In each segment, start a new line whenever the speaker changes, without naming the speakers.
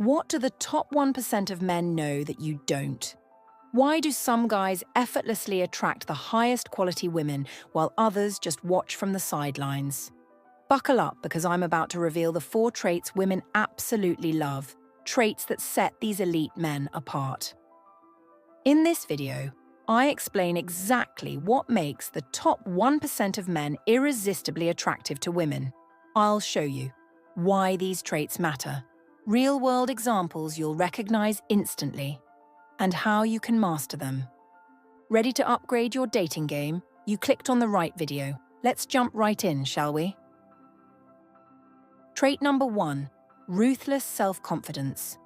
What do the top 1% of men know that you don't? Why do some guys effortlessly attract the highest quality women while others just watch from the sidelines? Buckle up because I'm about to reveal the 4 traits women absolutely love, traits that set these elite men apart. In this video, I explain exactly what makes the top 1% of men irresistibly attractive to women. I'll show you why these traits matter, real-world examples you'll recognize instantly, and how you can master them. Ready to upgrade your dating game? You clicked on the right video. Let's jump right in, shall we? Trait number 1, ruthless self-confidence.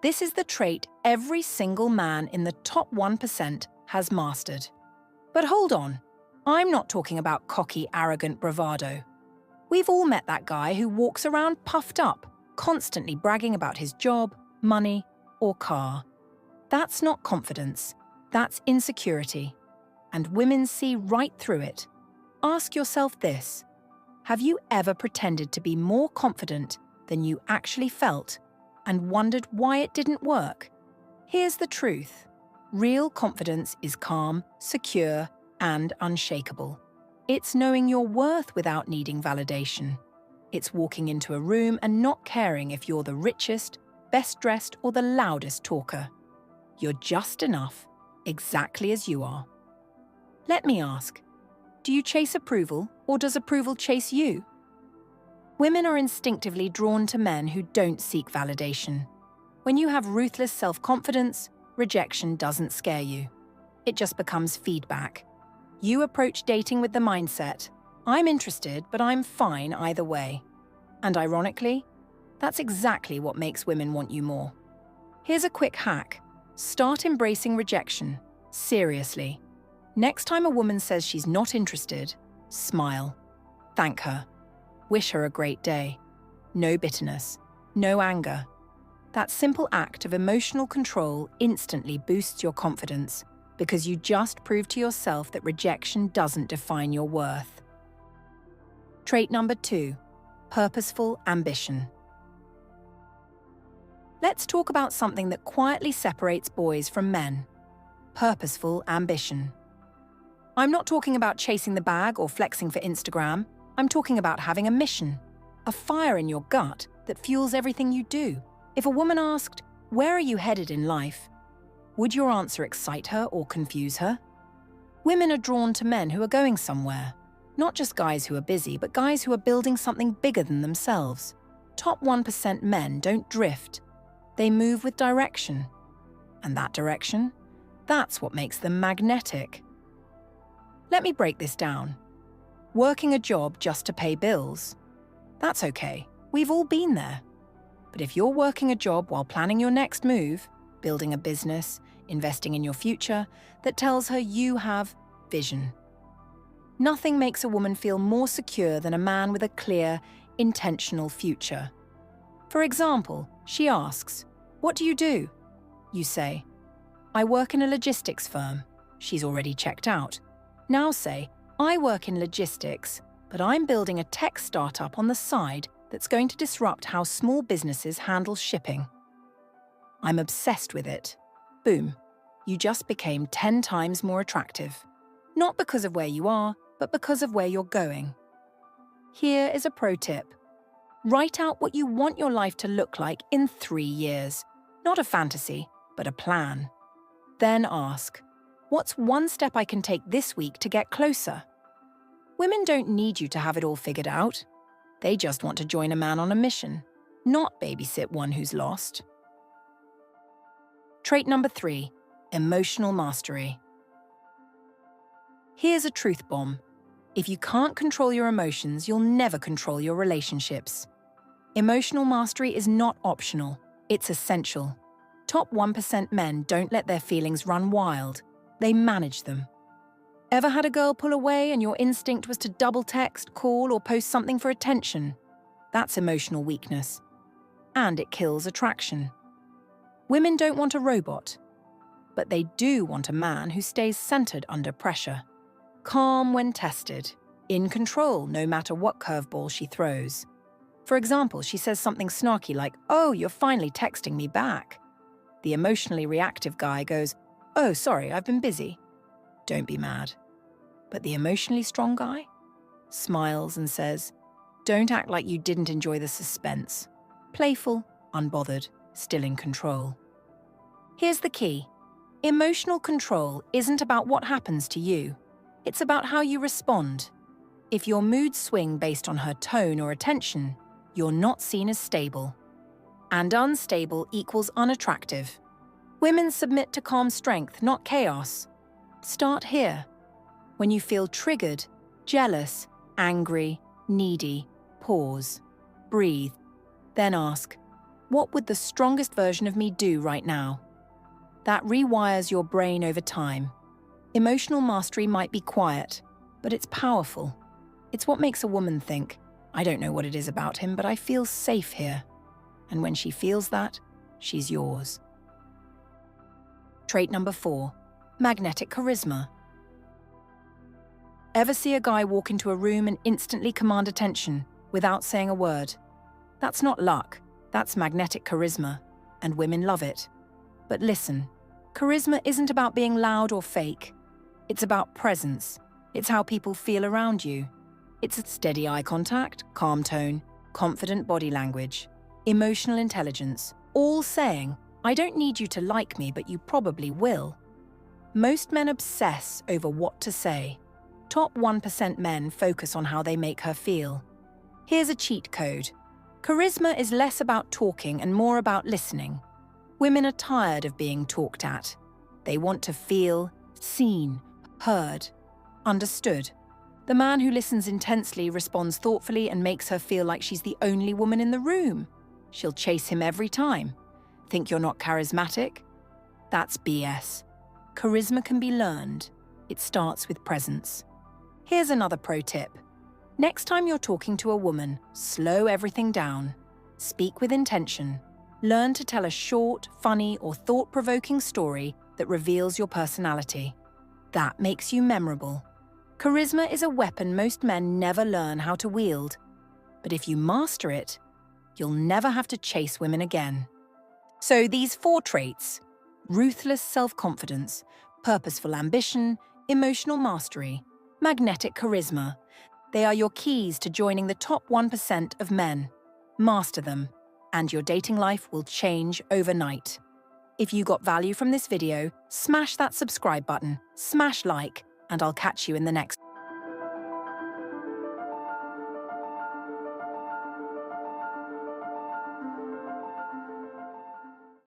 This is the trait every single man in the top 1% has mastered. But hold on, I'm not talking about cocky, arrogant bravado. We've all met that guy who walks around puffed up, constantly bragging about his job, money, or car. That's not confidence, that's insecurity. And women see right through it. Ask yourself this: have you ever pretended to be more confident than you actually felt and wondered why it didn't work? Here's the truth. Real confidence is calm, secure, and unshakable. It's knowing your worth without needing validation. It's walking into a room and not caring if you're the richest, best dressed, or the loudest talker. You're just enough, exactly as you are. Let me ask, do you chase approval, or does approval chase you? Women are instinctively drawn to men who don't seek validation. When you have ruthless self-confidence, rejection doesn't scare you. It just becomes feedback. You approach dating with the mindset, I'm interested, but I'm fine either way. And ironically, that's exactly what makes women want you more. Here's a quick hack. Start embracing rejection. Seriously. Next time a woman says she's not interested, smile. Thank her. Wish her a great day. No bitterness. No anger. That simple act of emotional control instantly boosts your confidence because you just proved to yourself that rejection doesn't define your worth. Trait number 2, purposeful ambition. Let's talk about something that quietly separates boys from men: purposeful ambition. I'm not talking about chasing the bag or flexing for Instagram. I'm talking about having a mission, a fire in your gut that fuels everything you do. If a woman asked, "Where are you headed in life?" would your answer excite her or confuse her? Women are drawn to men who are going somewhere. Not just guys who are busy, but guys who are building something bigger than themselves. Top 1% men don't drift. They move with direction. And that direction, that's what makes them magnetic. Let me break this down. Working a job just to pay bills? That's okay. We've all been there. But if you're working a job while planning your next move, building a business, investing in your future, that tells her you have vision. Nothing makes a woman feel more secure than a man with a clear, intentional future. For example, she asks, "What do you do?" You say, "I work in a logistics firm." She's already checked out. Now say, "I work in logistics, but I'm building a tech startup on the side that's going to disrupt how small businesses handle shipping. I'm obsessed with it." Boom. You just became 10 times more attractive. Not because of where you are, but because of where you're going. Here is a pro tip. Write out what you want your life to look like in 3 years. Not a fantasy, but a plan. Then ask, what's one step I can take this week to get closer? Women don't need you to have it all figured out. They just want to join a man on a mission, not babysit one who's lost. Trait number 3, emotional mastery. Here's a truth bomb. If you can't control your emotions, you'll never control your relationships. Emotional mastery is not optional, it's essential. Top 1% men don't let their feelings run wild, they manage them. Ever had a girl pull away and your instinct was to double text, call, or post something for attention? That's emotional weakness. And it kills attraction. Women don't want a robot, but they do want a man who stays centered under pressure. Calm when tested, in control no matter what curveball she throws. For example, she says something snarky like, "Oh, you're finally texting me back." The emotionally reactive guy goes, "Oh, sorry, I've been busy." Don't be mad. But the emotionally strong guy smiles and says, "Don't act like you didn't enjoy the suspense." Playful, unbothered, still in control. Here's the key. Emotional control isn't about what happens to you. It's about how you respond. If your moods swing based on her tone or attention, you're not seen as stable. And unstable equals unattractive. Women submit to calm strength, not chaos. Start here. When you feel triggered, jealous, angry, needy, pause. Breathe. Then ask, what would the strongest version of me do right now? That rewires your brain over time. Emotional mastery might be quiet, but it's powerful. It's what makes a woman think, "I don't know what it is about him, but I feel safe here." And when she feels that, she's yours. Trait number 4, magnetic charisma. Ever see a guy walk into a room and instantly command attention without saying a word? That's not luck, that's magnetic charisma, and women love it. But listen, charisma isn't about being loud or fake. It's about presence. It's how people feel around you. It's a steady eye contact, calm tone, confident body language, emotional intelligence, all saying, "I don't need you to like me, but you probably will." Most men obsess over what to say. Top 1% men focus on how they make her feel. Here's a cheat code. Charisma is less about talking and more about listening. Women are tired of being talked at. They want to feel seen, heard, understood. The man who listens intensely responds thoughtfully and makes her feel like she's the only woman in the room. She'll chase him every time. Think you're not charismatic? That's BS. Charisma can be learned. It starts with presence. Here's another pro tip. Next time you're talking to a woman, slow everything down. Speak with intention. Learn to tell a short, funny, or thought-provoking story that reveals your personality. That makes you memorable. Charisma is a weapon most men never learn how to wield. But if you master it, you'll never have to chase women again. So these 4 traits, ruthless self-confidence, purposeful ambition, emotional mastery, magnetic charisma, they are your keys to joining the top 1% of men. Master them, and your dating life will change overnight. If you got value from this video, smash that subscribe button, smash like, and I'll catch you in the next